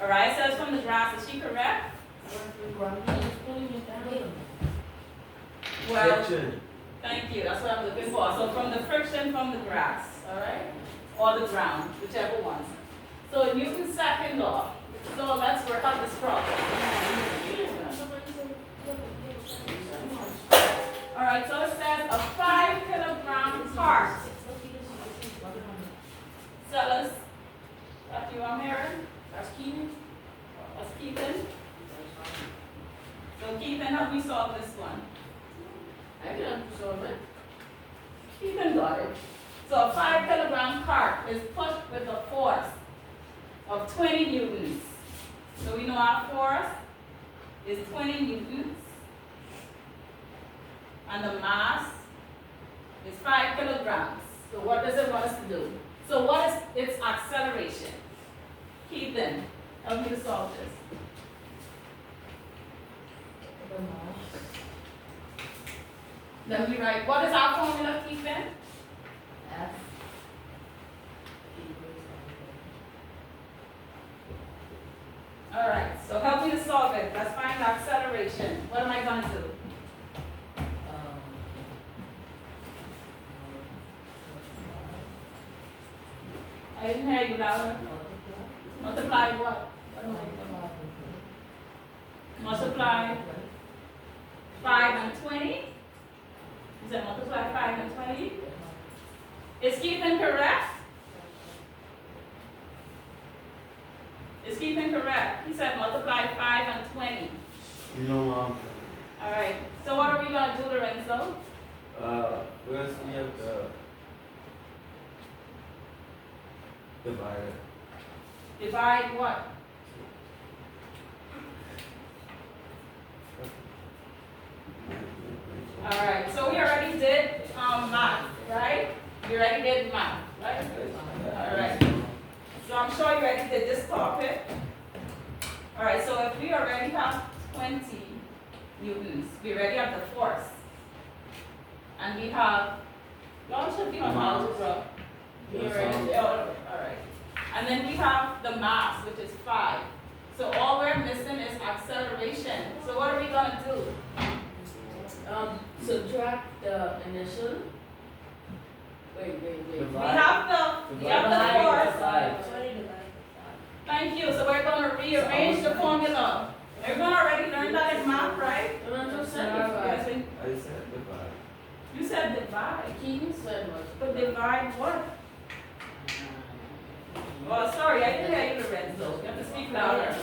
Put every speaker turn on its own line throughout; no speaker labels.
All right, says from the grass, is she correct?
Just pulling it down.
Well,
Friction.
thank you, that's what I'm looking for. So from the friction from the grass, all right? Or the ground, whichever one. So Newton's second law. So let's work out this problem. All right, so it says a 5 kilogram cart. Sellers, that's you, I'm hearing?
That's Keaton?
That's Keaton. So Keaton, help me solve this one.
I can solve it.
Keaton got it. So a 5 kilogram cart is pushed with a force of 20 newtons. So we know our force is 20 newtons. And the mass is 5 kilograms. So what does it want us to do? So what is its acceleration? Keaton, help me to solve this.
The mass.
Let me write, what is our formula, Keaton?
F.
All right, so help me to solve it. Let's find the acceleration. What am I going to do? I didn't hear you louder. Multiply what? What am I doing? Multiply 5 and 20? You said multiply 5 and 20? Is Keaton correct? Is Keaton correct? He said multiply 5 and 20.
No, Mom.
All right, so what are we going to do, Lorenzo?
First we have the divider.
Divide what? All right, so we already did math, right? We already did math, right? All right. So I'm sure you already did this topic. All right, so if we already have 20 newtons, we already have the force. And we have, y'all should be on algebra. We
Yes,
already, all right. And then we have the mass, which is 5. So all we're missing is acceleration. So what are we gonna do?
Subtract the initial. Wait.
We
Divide.
have the
Divide by
force.
5.
Thank you. So we're gonna rearrange the formula. Everyone already learned that in math, right?
Lorenzo said
Yes,
divide.
I said divide.
you said divide.
Keaton said what?
But divide what? Oh, sorry, I didn't hear you, Lorenzo. You have to speak louder.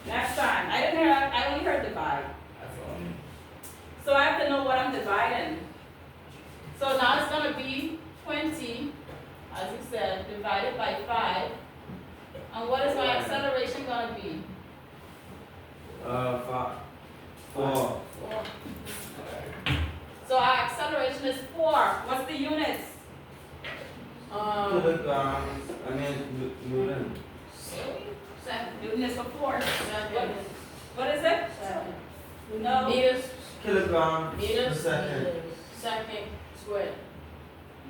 Next time. I only heard divide.
That's all.
So I have to know what I'm dividing. So now it's gonna be 20, as you said, divided by 5. And what is my acceleration gonna be?
5. 4.
4. So our acceleration is 4. What's the units?
Kilograms. I mean Newton.
Second. Newton is for force.
Second.
What is it?
Second.
No.
Meters.
Kilograms per
Meters.
second.
Second squared.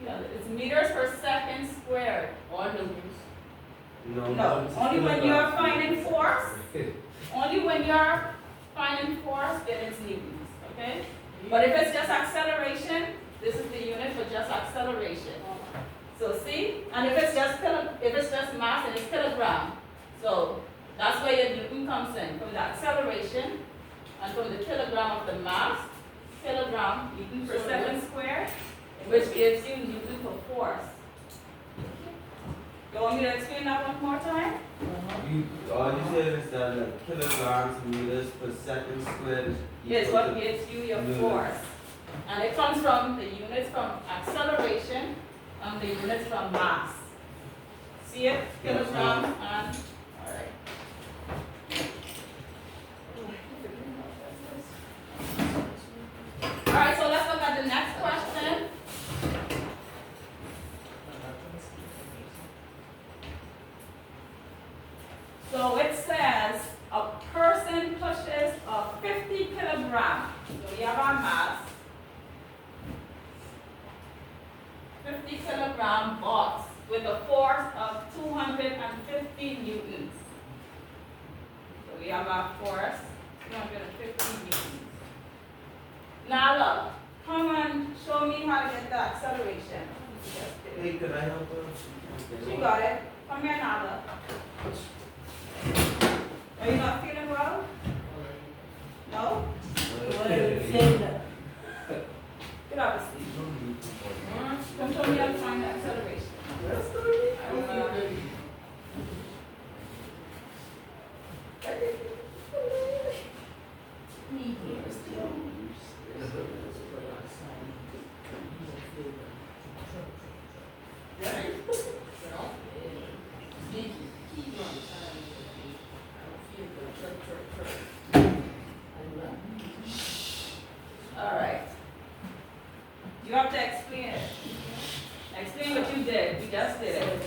Yeah, it's meters per second squared.
Or newtons.
No,
it's
only when you are
kilograms.
finding force. Only when you are finding force, then it's newtons, okay? But if it's just acceleration, this is the unit for just acceleration. So see, and if it's just mass, then it's kilogram. So that's where your newton comes in, from the acceleration and from the kilogram of the mass, kilogram newton per second squared, which gives you newton for force. You want me to explain that one more time?
All you said is that like kilograms, meters per second squared is
Is
equal
what
to-
gives you your
newtons.
force. And it comes from the units from acceleration and the units from mass. See it?
Yes,
Kilogram and, alright. Alright, so let's look at the next question. So it says a person pushes a 50 kilogram. So we have our mass. 50 kilogram box with a force of 250 newtons. We have our force, 350 newtons. Nala, come and show me how to get the acceleration.
Hey, could I help her?
She got it. Come here, Nala. Are you not feeling well? No? Get out of sleep. Come show me how to find the acceleration. All right. You have to explain it. Explain what you did. We just did it.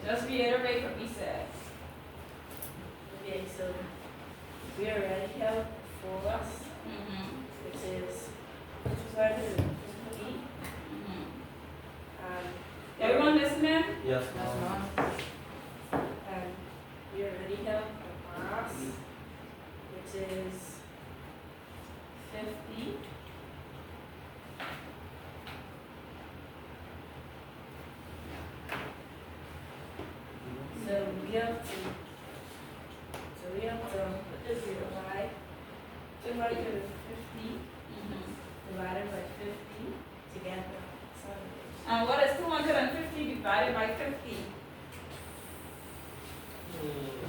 Just reiterate what we said.
Okay, so we already have force,
Mm-hmm.
which is 250,
Mm-hmm.
and
Everyone listening?
Yes,
that's
ma'am.
and we already have the mass, which is 50. So we have to put the zero by 250
Mm-hmm.
divided by 50 to get the acceleration.
And what is 250 divided by 50?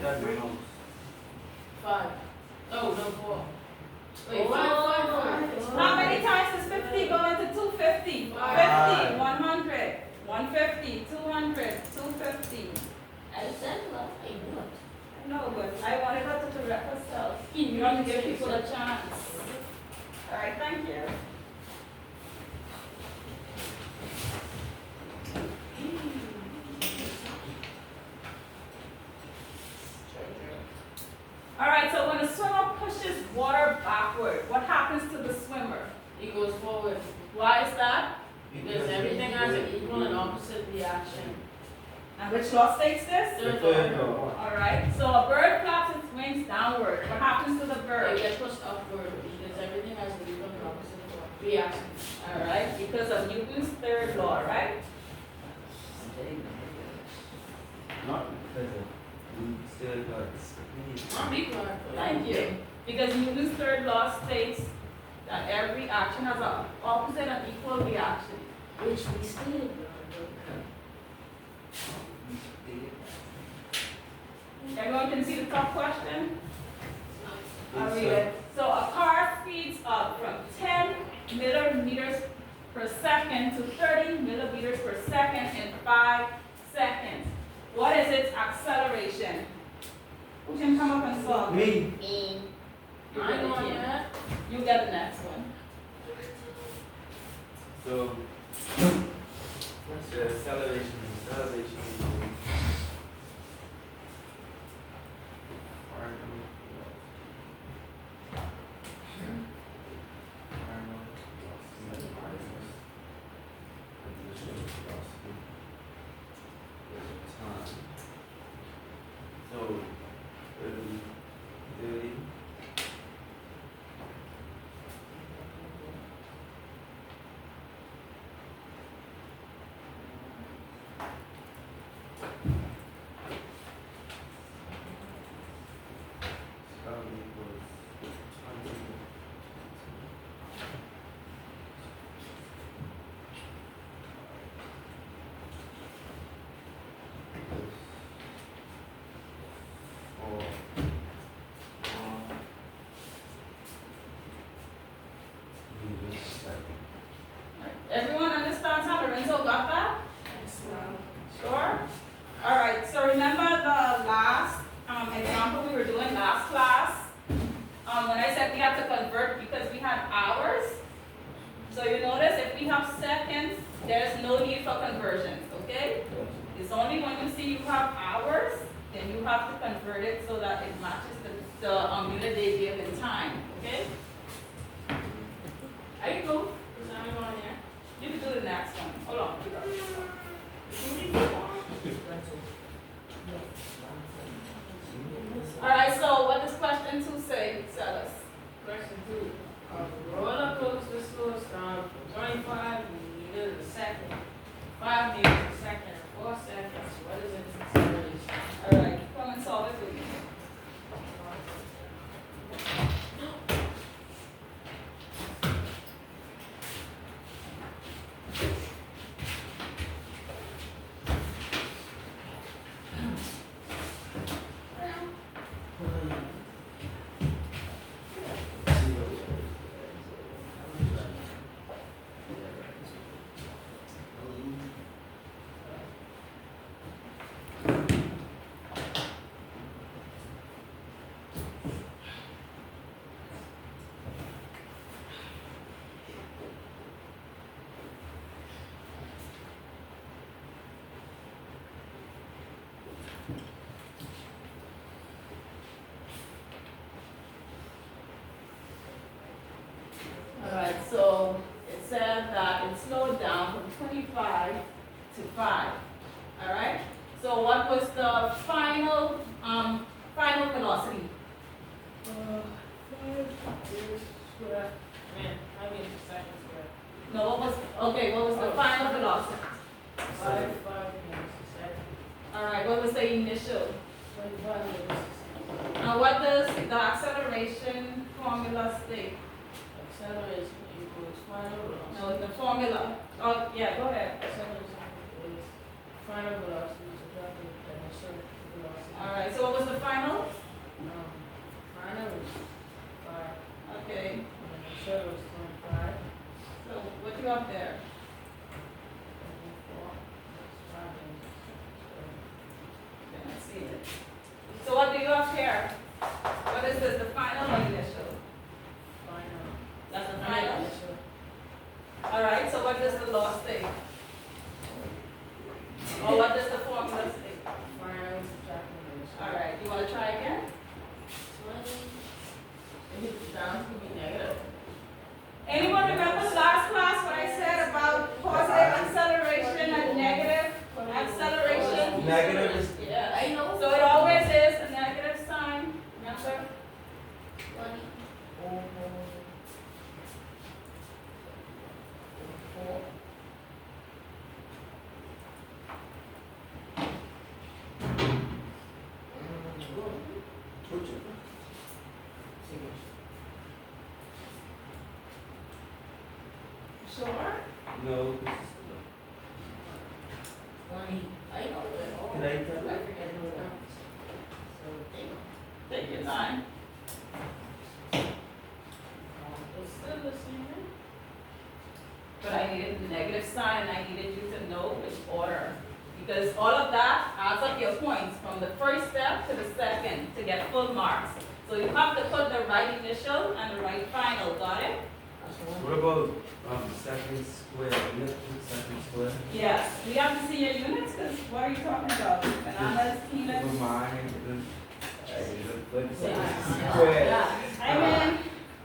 That's my house.
5. Oh, no, 4. Wait,
Oh.
5.
How many times does 50 go into 250? 50,
Five.
100, 150, 200, 250.
I said what I want.
No, but I wanted her to correct herself. You want to give people a chance. All right, thank you. All right, so when a swimmer pushes water backward, what happens to the swimmer?
It goes forward. Why is that?
Because
Because everything has an equal and opposite reaction.
And which law states this?
The third law.
All right, so a bird flaps its wings downward. What happens to the
It
bird?
gets pushed upward because everything has an equal and opposite reaction.
All right, because of Newton's third law, right?
Not because of, we still got speed.
I'll be quiet.
Thank you. Because Newton's third law states that every action has an opposite and equal reaction.
Which we stated.
Everyone can see the top question? I'll read it. So a car speeds up from 10 millimeters per second to 30 millimeters per second in 5 seconds. What is its acceleration? Who can come up and solve?
Me.
You
I
get
know
it,
that.
You get the next one.
So, the acceleration is so, 30.
Everyone understands how Lorenzo got that? Sure? All right, so remember the last example we were doing last class? When I said we have to convert because we had hours? So you notice if we have seconds, there's no need for conversions, okay? It's only when you see you have hours, then you have to convert it so that it matches the unit they give in time, okay? Are you cool? Is everyone on here? You can do the next one. Hold on. All right, so what this question All right? So what was the final, final velocity?
Square. Man, I mean, second square.
No, what was the final velocity?
5 minus the second.
All right, what was the initial?
25 minus the second.
Now, what does the acceleration formula state?
Acceleration equals final velocity.
No, the formula. Oh, yeah, go ahead.
Acceleration is final velocity subtracted the initial velocity.
All right, so what was the final?
Final is 5,
Okay,
and initial is 25,
so what you up there?
and 4, that's 5 minus the second.
Okay, I see it. So what do you have here? What is this, the final or initial?
Final.
That's the final?
Initial.
All right, so what does the law state? Or what does the formula state?
Final subtracting the initial.
All right, you want to try again?
20. If it's down, it's gonna be negative.
Anyone remember last class what I said about positive acceleration and negative acceleration?
Negative is
Yeah, I know.
So it always is a negative sign, remember?
20. Oh. 4.
Sure.
no.
20. I know that. Oh,
Can I tell?
I forget who it is. So,
Take your time.
it's still the same.
But I needed the negative sign, and I needed you to know which order. Because all of that adds up your points from the first step to the second to get full marks. So you have to put the right initial and the right final, got it?
What about second square? Second square.
Yes. Do you have to see your units? Because what are you talking about? Bananas, peanuts?
Never mind.
Yeah.
Square.
Yeah. I mean,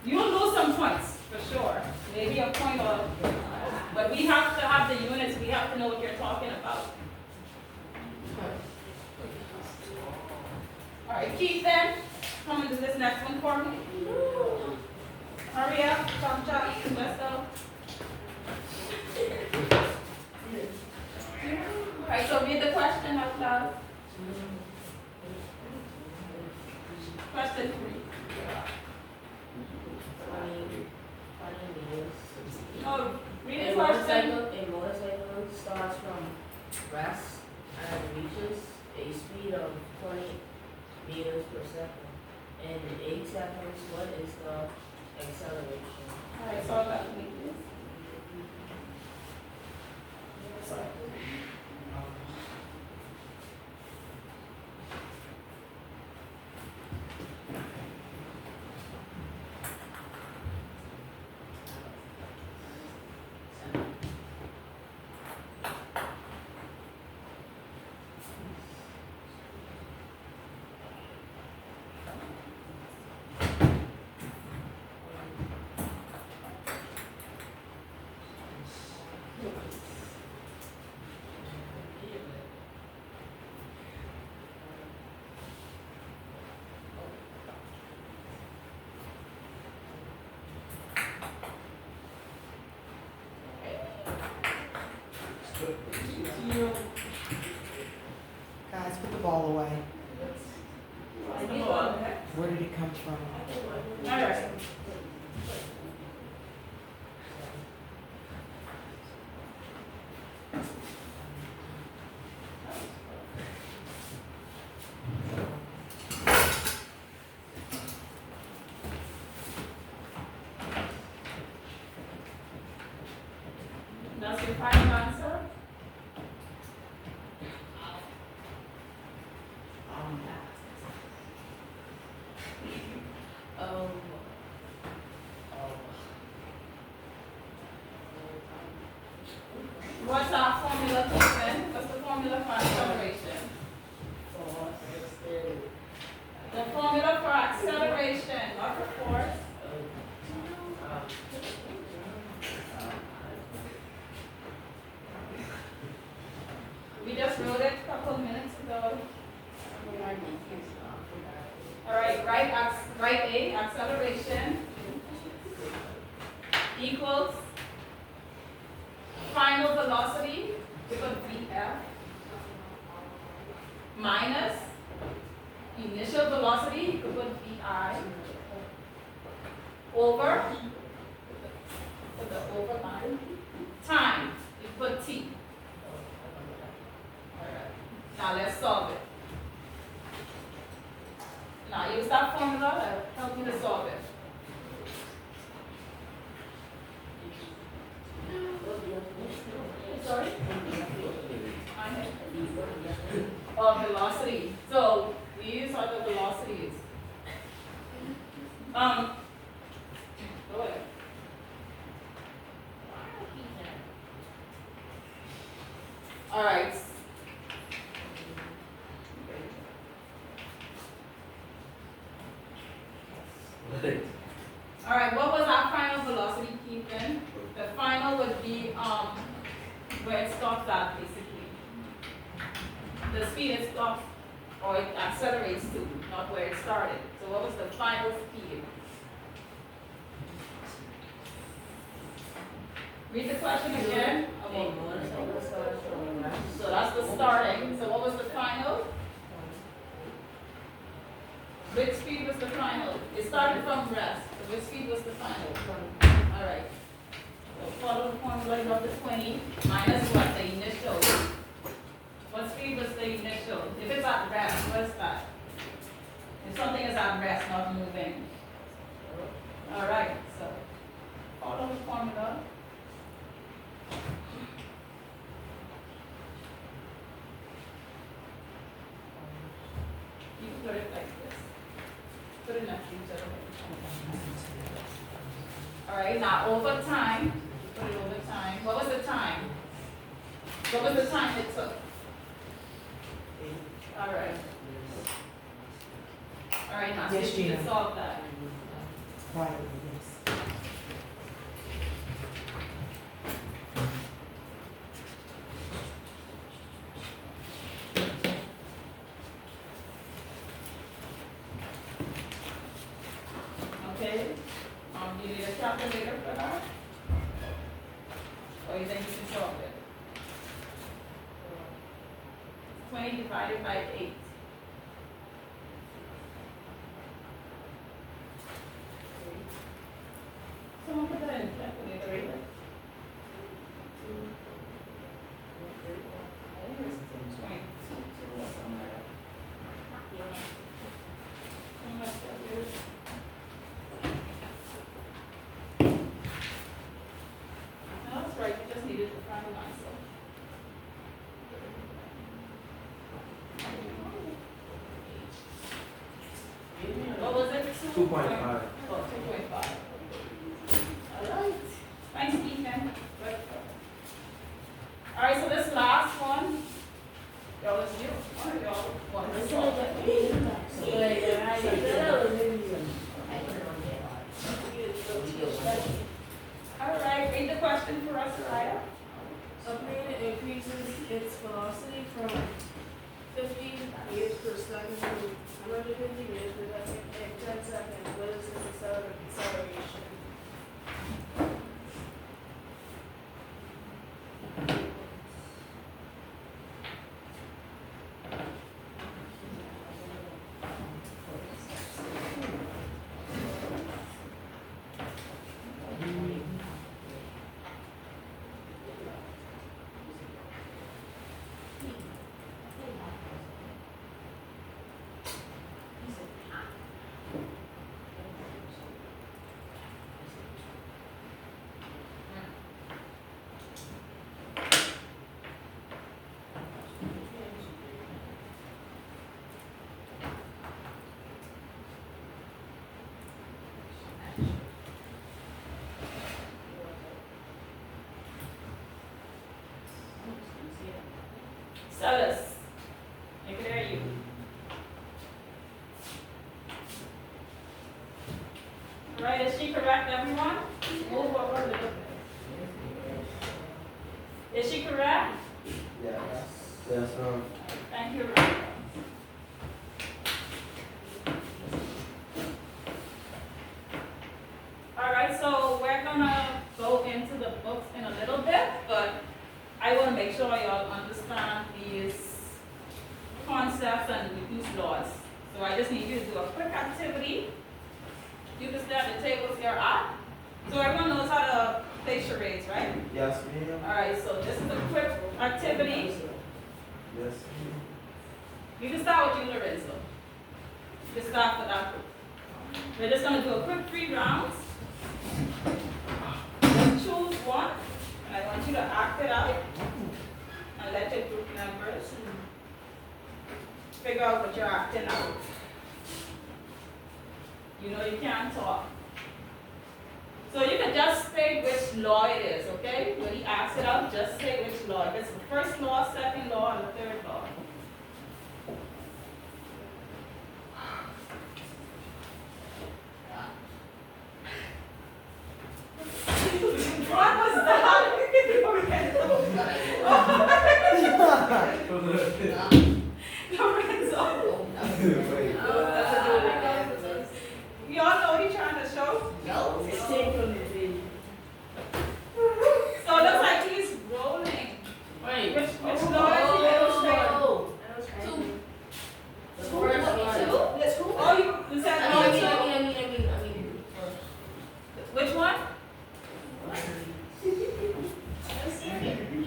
you'll lose some points, for sure. Maybe a point or, but we have to have the units, we have to know what you're talking about. All right, Keith then, come and do this next one for me. Hurry up, chop chop, let's go. All right, so read the question out loud. Question 3.
20 meters.
No, read
A
the question.
motorcycle starts from rest and reaches a speed of 20 meters per second. In 8 seconds, what is the acceleration?
All right, solve that for me, please.
Guys, put the ball away.
All
Where did it come from?
right. That's your final answer? What's our formula, Stephen? What's the formula for acceleration? The formula for acceleration, not for force. write A, acceleration equals final velocity, we put VF, minus initial velocity, you could put VI, over, put the over line, time, you put T. Alright, now let's solve it. Now use that formula to help you to solve it. Sorry? Of velocity. So these are the velocities. Go ahead. All right. All right, what was our final velocity, Keaton? The final would be where it stops at, basically. The speed it stops or it accelerates to, not where it started. So what was the final speed? Read the question again. Okay. So that's the starting. So what was the final? Which speed was the final? It started from rest. So which speed was the final? All right. So follow the formula of the 20 minus what? The initial. What speed was the initial? If it's at rest, what is that? If something is at rest, not moving. All right. So follow the formula. You can put it like this. Put it in a future. All right, now over time, put it over time. What was the time? What was the time it took? All right. All right, now see
Yes,
if you
Gina.
can solve that.
Right, yes.
Okay. You need a calculator for that? Or you think you can solve it? 20 divided by 8. Someone put that in the calculator, right? I think it's 22 or somewhere. Someone else calculator. No, that's right, you just needed the final answer. What was it?
2.5.
Oh, 2.5. All right. Thanks, Ethan. Good. All right, so this last one, y'all is you. One of y'all want to solve it. All right, read the question for us, Raya.
A plane increases its velocity from 50 meters per second to 150 meters per second in 10 seconds. What is its acceleration?
Celis, I can hear you. All right, is she correct, everyone? Move forward a little bit. Is she correct?
Yes. Yes,
Thank you. concepts and use laws. So I just need you to do a quick activity. You can stay at the tables you're at. So everyone knows how to play charades, right?
Yes, ma'am.
Alright, so this is a quick activity.
Yes,
You can start with you, Lorenzo. You can start with that group. We're just gonna do a quick 3 rounds. Just choose one, and I want you to act it out. And let your group members figure out what you're acting out. You know you can't talk. So you can just say which law it is, okay? When he acts it out, just say which law. If it's the first law, second law, and the third law. What was that? Lorenzo.
Wait.
You all know what he's trying to show?
No, it's taken from the video.
So it looks like he's rolling.
Wait.
Which law is he illustrating?
The first one.
Oh, you said law two?
I mean.
Which one?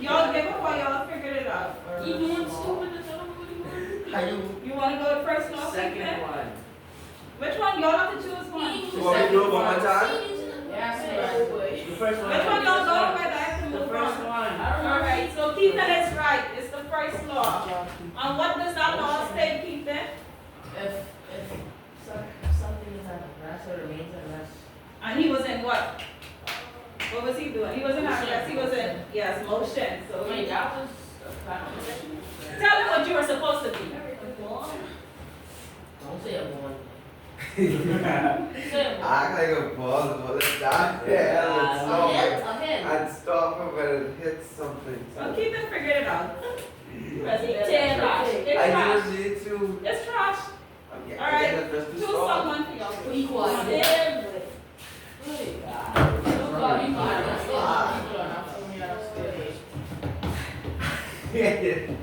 Y'all give up or y'all figured it out?
You doing stupid as hell?
You wanna go to first law,
Second
second?
one.
Which one? Y'all have to choose one.
You want me to do it one more time?
The first one.
Which one y'all go with? I have to
The
move
first
on.
one.
Alright, so Keithan is right. It's the first law. And what does that law state, Keithan?
If something is at rest or remains at rest.
And he was in what? What was he doing? He wasn't at rest, he was in, yes, motion. So
Wait, that was a final position?
tell me what you were supposed to be.
Don't say a one.
I
Say a one.
like a ball, let's die there, let's
A
stop
hit,
it.
a hit.
I'd stop it when it hits something.
Well, Keithan figured it out. It's
Ten,
trash.
okay.
It's
I
trash.
just need to,
It's trash.
I'm
All right.
getting just to
Choose
stop.
someone for y'all.
Be quiet. Wait, God. Be quiet. Let's go. People are not telling me how to stay.
Yeah.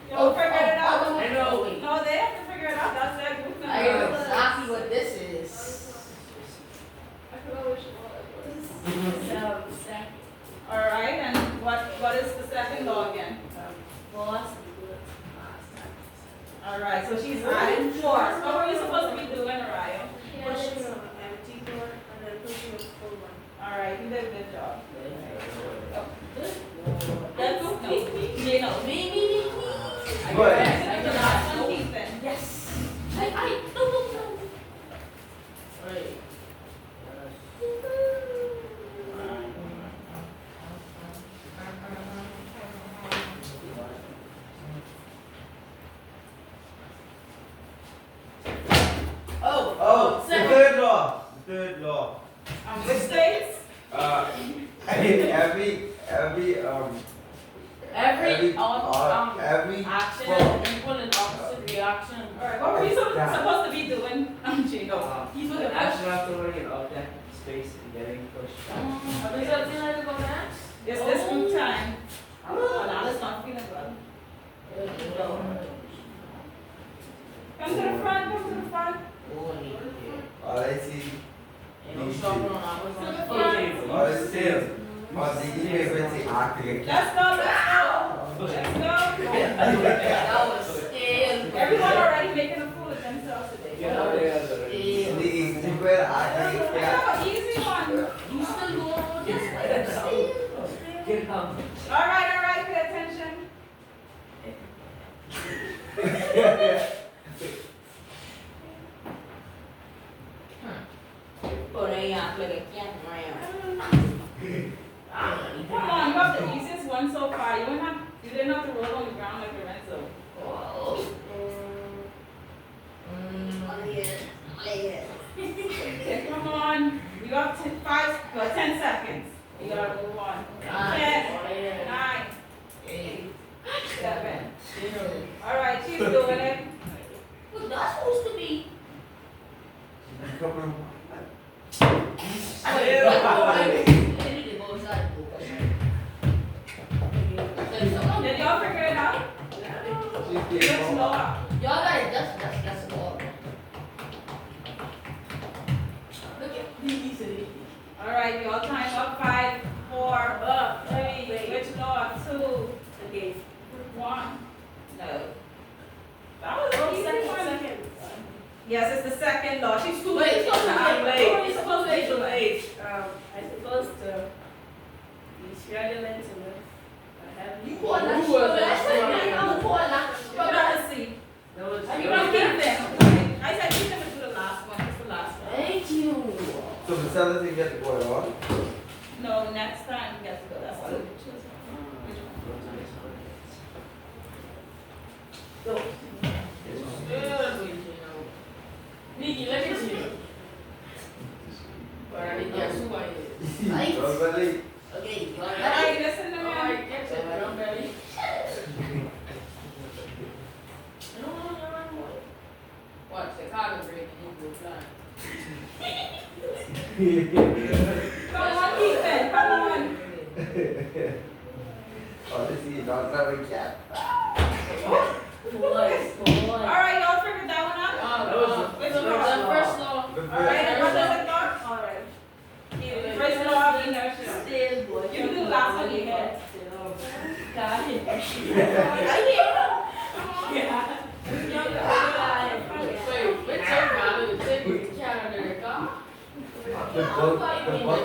Y'all figured it out?
I know. Wait.
No, they have to figure it out. That's their group
I know
number.
exactly what this is.
Alright, and what is the second law again? Alright, so she's adding force. What were you supposed to be doing, Araya? Alright, you did a good job. That's no. Gino.
Me. I
But-
guess. I
The
guess.
last one, Ethan.
Yes. I don't know. Wait.
Oh, the
Second.
third law, the third law.
Which states?
Every every
action
well,
is equal and opposite reaction.
Alright, what were you supposed to be doing, Gino? You
The
took a
action after running an object in space and getting pushed back.
Is that thing I go next?
It's this group time. Oh, Lala's not feeling well. Come to the front, come to the front.
all I see, all I see is, all the emails acting.
Let's go, let's go. Let's go.
That was scary.
Everyone already making a fool of themselves today.
Get out there.
The stupid acting.
We have an easy one.
You still going with this way?
Get out.
Alright, pay attention. Come on, you have the easiest one so far. You didn't have to roll on the ground like Lorenzo. All right, she's doing it.
Well, that's supposed to be.
Come on.
I need to go inside.
Did y'all figure it out? Which law?
Y'all got it. That's all. Look at these.
All right, y'all time up 5, 4, 3. Which law? 2.
Okay.
1. No. That was an easy one. Yes, it's the second law. She's too
Wait,
late.
it's supposed to
She's
be
late.
late.
It's supposed to be too late.
I'm supposed to be struggling to live. I have
You poor luck. I'm poor luck.
You got to see.
That was
You don't keep them. I said keep them to the last one. It's the last one.
Thank you.
So the sellers didn't get to go at all?
No, next time you get to go. That's two.
Nikki, look at you. Alright, guess who I is?
Right.
Nobody.
Okay.
All right, listen to me.
Alright, catch it, drum belly. Watch, Chicago break and you go fly.
Come on, Ethan. Come on.
Oh, this is not very cat.
All right, y'all figured that one out? Which
The
law?
first law.
All right, and what does it thought? All right. The first law of inertia.
Still, boy.
You can do the last one you had.
Got it.
Wait, which one? The tip of the calendar, the car?
The book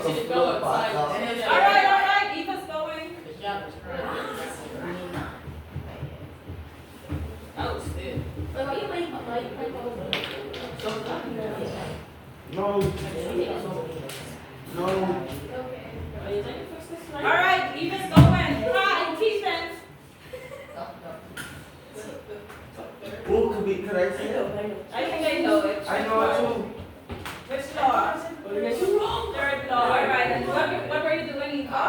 To the
of
go
flow
outside.
park.
And then
All right, Eva's going.
the shop is crying. Oh, still.
No. No.
All right, Eva's going. Hi, Ethan.
Who could I say it?
I think I know it.
I know it too.
Which law? Third law. All right, and what were you doing, Eva?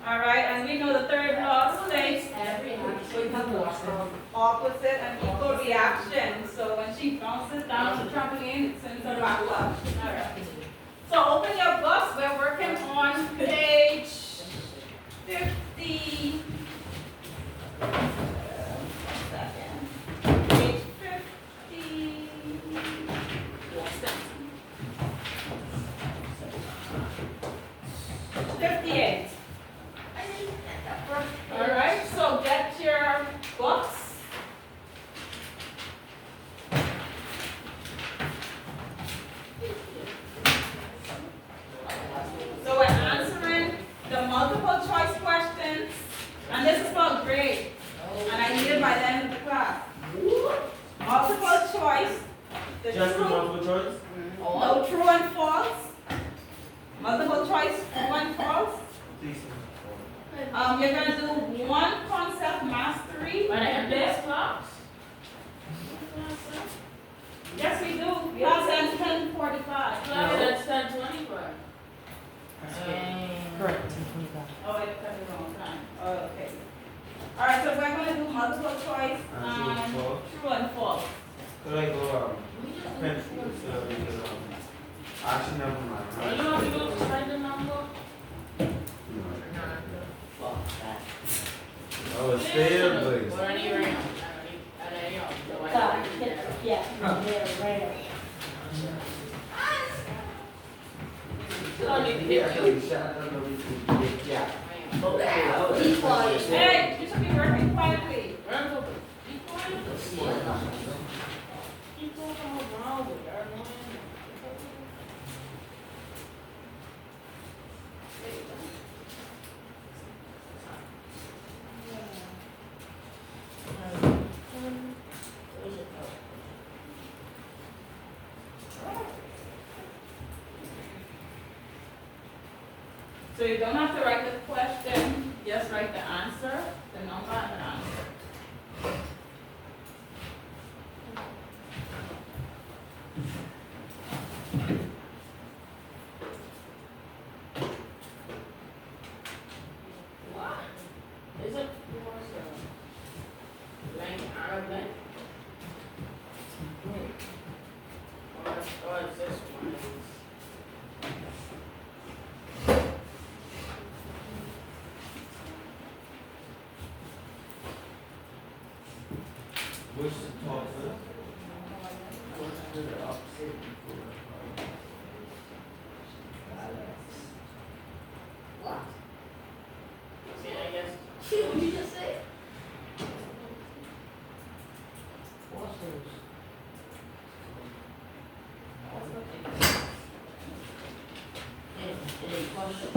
All right, and we know the third law states opposite and equal reaction. So when she bounces down the trampoline, it sends her back up. All right. So open your books. We're working on page 50. Page 50. 58. All right, so get your books. So we're answering the multiple choice questions, and this is for grade, and I need it by the end of the class. Multiple choice, the
Just the
true,
multiple choice?
no, true and false. Multiple choice, true and false.
Please.
You're gonna do one concept mastery.
But I have this class.
Yes, we do. Class ends 10:45.
That's 10:25.
Correct, 10:25.
Oh, I cut the wrong time. Oh, okay. All right, so we're gonna do multiple choice, true and false.
Could I go, pencil, so we can, action number
Are
nine,
you
right?
want to go to find the number?
Oh, stay there, please.
Or any round.
Yeah, right.
You don't need to hit you.
Yeah.
Be quiet.
Hey, you should be working quietly.
Run over. Be quiet. Keep talking wrong with her.
So you don't have to write the question, just write the answer, the number and the answer.
What? Is it?
Wish to talk to us.
What's the opposite for balance?
What? I guess. What did you just say?
What's those?
Any question?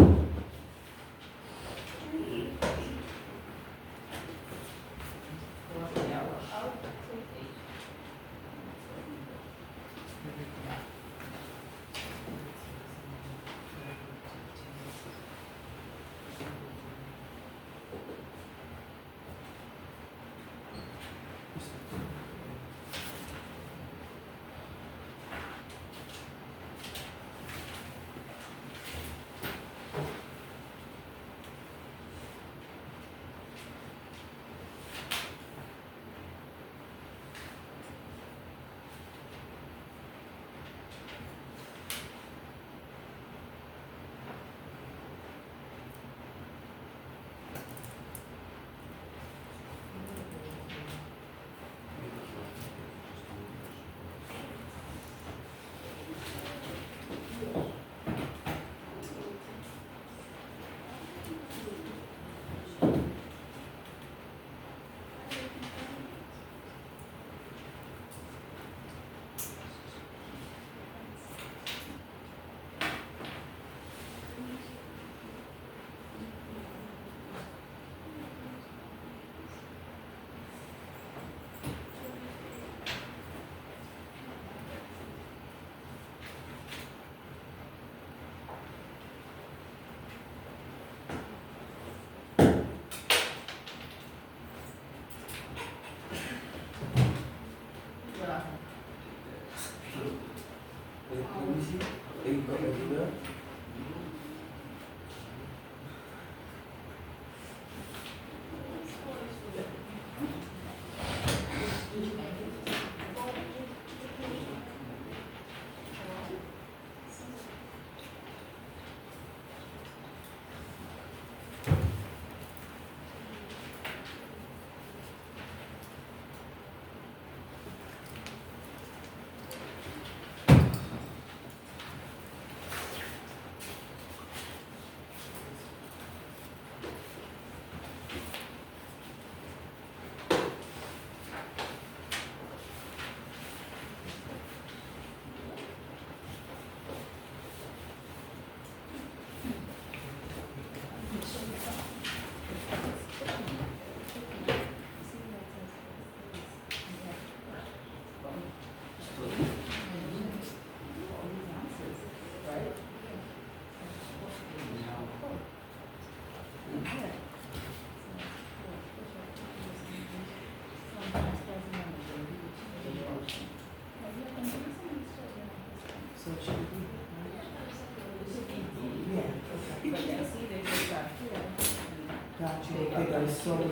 Got you. They gotta slow down.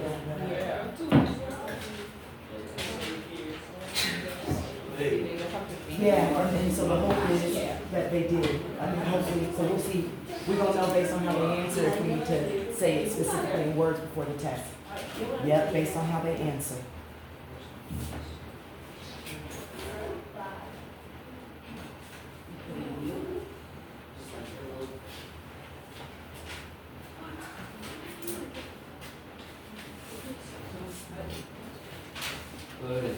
Yeah, and so the hope is that they did. I mean, hopefully, so we'll see. We're gonna know based on how they answer if we need to say it specifically in words before the test. Yep, based on how they answer.
Good.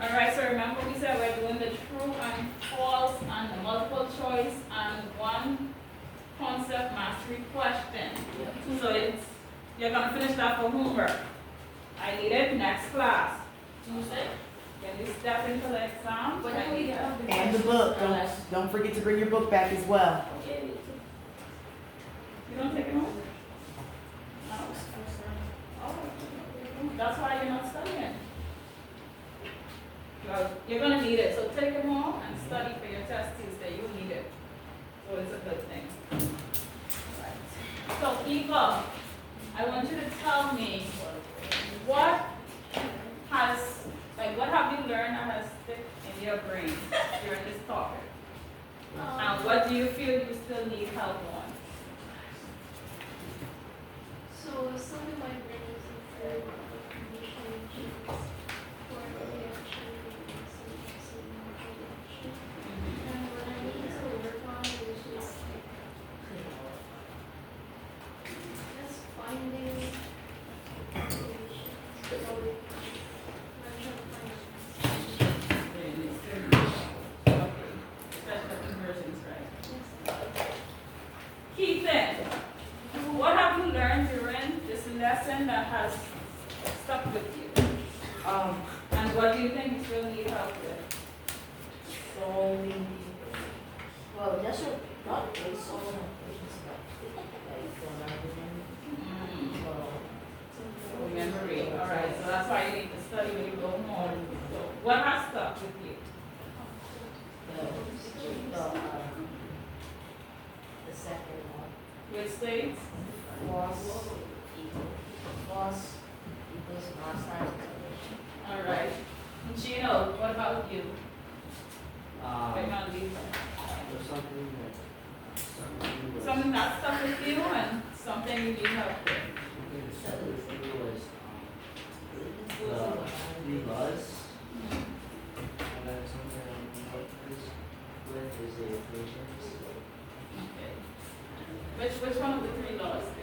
All right, so remember we said we're doing the true and false and the multiple choice and one concept mastery question. So you're gonna finish that for homework. I need it next class. Tuesday. Can you step into the exam? I need it.
And the book, don't forget to bring your book back as well.
You don't take it home? No. Oh, that's why you're not studying. Well, you're gonna need it, so take it home and study for your test Tuesday. You'll need it. So it's a good thing. Right. So people, I want you to tell me what have you learned that has stick in your brain during this topic? And what do you feel you still need help on?
So some of my brain is for condition changes for reaction and some reaction. And what I need to work on is just finding solutions.
Special conversions, right? Key thing. What have you learned during this lesson that has stuck with you? And what do you think you still need help with?
So, well, that's what, not based on patients about, like,
Memory, all right, so that's why you need to study when you go home. So what has stuck with you?
the second one.
Which states?
Loss equals mass times acceleration.
All right. Gino, what about you? Technology.
There's
Something that stuck with you and something you need help with.
the laws, and then something I'm help with is the equations.
Okay. Which one of the three laws states?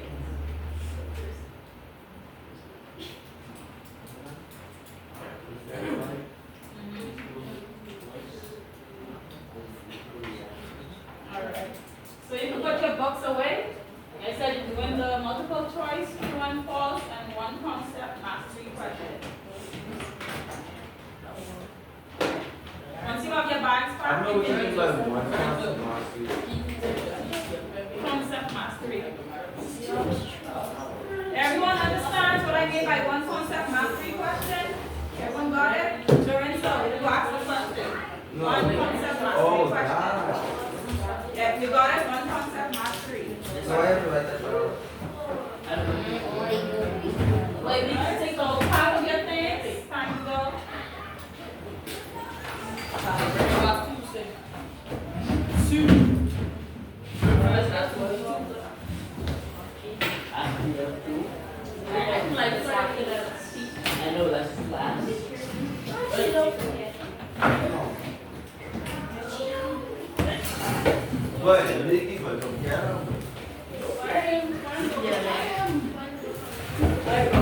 All right. So you can put your books away. Like I said, you're doing the multiple choice, true and false, and one concept mastery question. Once you have your bags
I
packed,
know
you
what you
can
mean
use
by
this
one concept mastery.
concept mastery. Everyone understands what I mean by one concept mastery question? Everyone got it? Lorenzo, you asked the question.
No.
One concept mastery
Oh,
question.
that.
Yeah, you got it? One concept mastery.
So I have to write that down.
Wait, we can take the whole pile of your things. Time to go. About Tuesday.
I know that's class.
What? Nikki, but from piano?
Yeah,